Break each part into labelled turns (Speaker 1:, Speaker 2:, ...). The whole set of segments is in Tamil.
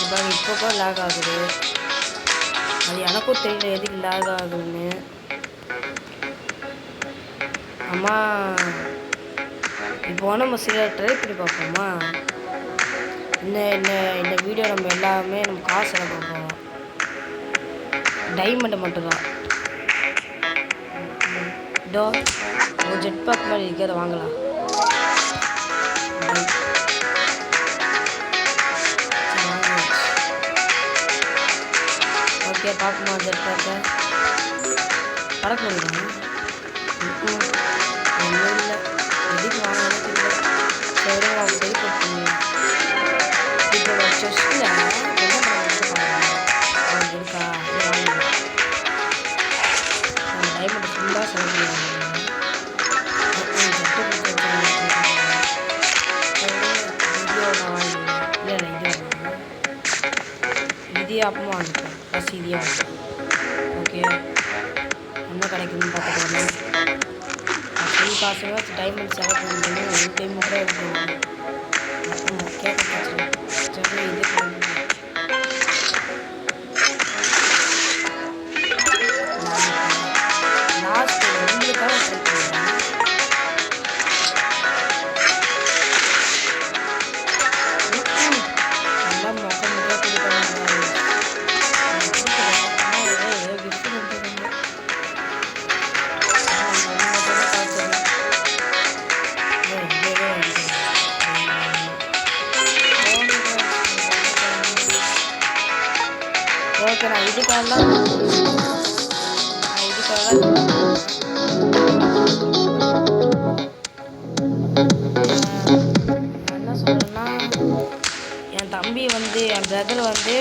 Speaker 1: இப்போ கூட லாக் ஆகுது. அது எனக்கும் தெரியல எதுக்கு லாக் ஆகுதுன்னு. அம்மா இப்போ நம்ம சில ட்ரை பண்ணி பார்ப்போமா? இந்த வீடியோ நம்ம எல்லாமே நம்ம காசு செலவு பண்ணுறோம். டைமண்ட் மட்டும்தான். இதோ ஒரு ஜெட் பேக் மாதிரி இருக்கு, அதை வாங்கலாம். ஓகே பார்ப்போமா ஜெட் பேக்கை பறக்க முடியுமா? ஒன்றும் இல்லை, எதுக்கு வாங்கணும் இல்லை. சரி அவங்க பே கொடுத்துருங்க. இப்போ செஸ்டில் என்ன பண்ண அவங்க இருக்கா வாங்கலாம். டைமண்ட் ஃபுல்லாக செலவு பண்ணுவாங்க. இதே அப்பமா வாங்கிப்போம். ப்ளஸ் இதே வாங்கிப்போம். ஓகே என்ன கிடைக்குதுன்னு பார்த்துக்கலாம். ஃபுல் காசு டைமண்ட் செலவு பண்ணி ஒரு டைம் கூட எடுக்கணும். கேட்க சரி இது லாஸ்ட் உங்களுக்காக ட்ரை பண்ணுறேன். நல்லா மொக்க முடியாது கொடுக்கணும். ஓகே நான் இதுக்காக என்ன சொல்கிறேன்னா, என் தம்பி வந்து என் பிரதர் வந்து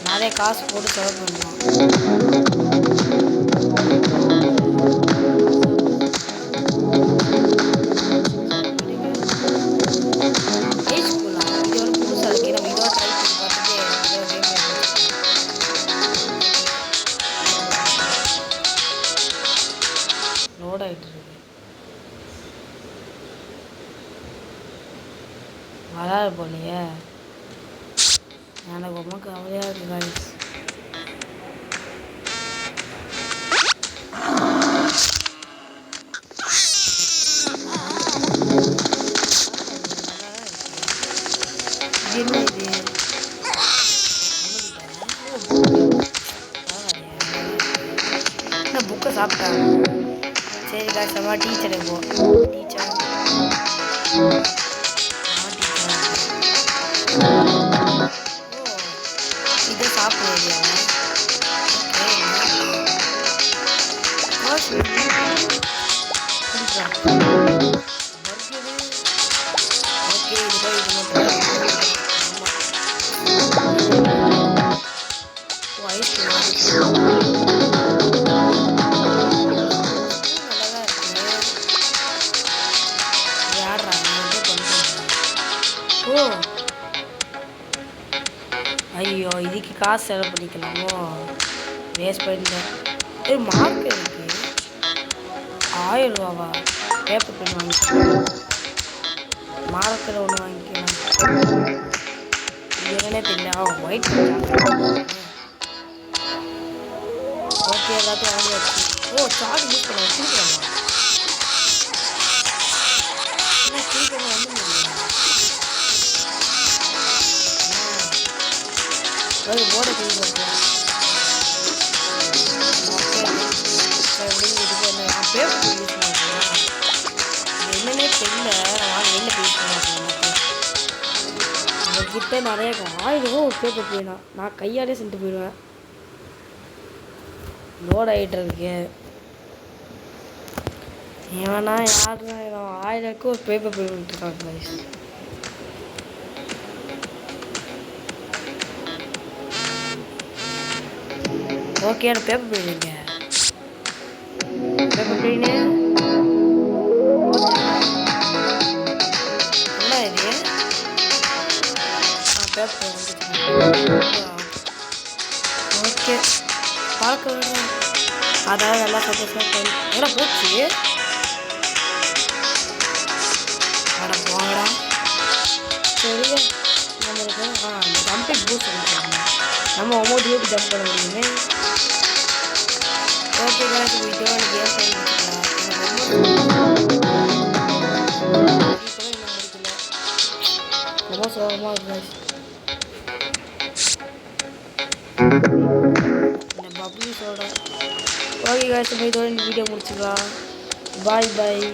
Speaker 1: நிறைய காசு போட்டு செலவு பண்ணுவான். லோட் ஆகிட்டு இருக்கு, வராது போலையே. எனக்கு ரொம்ப கவலையாக இருக்கு guys. என்ன இது என்ன புக்கை சாப்பிட்டாங்க. சரி guys நம்ம டீச்சர் போ. டீச்சர் இதை சாப்பிடுவீங்க. ஓகே இதுதான் இது மட்டும். நல்லாதான் இருக்கு. யாடுறாங்க ஓ ஐயோ இதுக்கு காசு செலவு பண்ணிக்கலாமோ? வேஸ்ட் பண்ணிட்டேன். மார்க் இருக்கு 1000 ரூபாவா? பேப்பர் பென் வாங்கிக்கலாம். மார்க்கர் ஒன்று வாங்கிக்கலாம். இது என்னன்னே தெரியல. ஒயிட் ஓகே எல்லாத்தையும் வாங்கியாச்சு. ஓ சார்ஜ் யூஸ் பண்ணுவாங்க கொடுக்குறாங்க. என்ன கொடுக்குறாங்க வந்து முடியும் போர்டை கிளீன் பண்ணுறேன். எப்படின்னு இதுக்கு என்ன பேப்பர் யூஸ் பண்ணுறேன் என்னன்னே தெரியல. வாங்க வெளில போய் உங்ககிட்ட நிறைய 1000 ரூபா ஒரு பேப்பர் போயிடும். நான் கையாலே செஞ்சுட்டு போயிடுவேன். லோட் ஆகிட்டு இருக்கு. ஏன்னா யாருன்னா 1000க்கு ஒரு பேப்பர் போயிட்டு இருக்காங்க guys. ஓகே எனக்கு பேப்பர் பிடிங்க. பேப்பர் பிடினு என்ன இது? பேப்பர் ஓகே பார்க்க வேணும். அதாவது நல்லா சந்தோஷமாக என்ன போச்சு. அட போங்கடா. சரியா நம்மளுக்கு ஜம்பிங் பூஸ்ட் நம்ம அமௌண்ட்டுக்கு ஜம்ப் பண்ண முடியுமே. ஓகே guys, இதோட எனக்கு கேம் டைம் முடிச்சுக்கலாம். ரொம்ப சோகமாக இருக்கு guys. இந்த பப்ளிஸோட ஓகே guys, இதோட இந்த வீடியோ முடிச்சுக்கலாம். பாய் பாய்.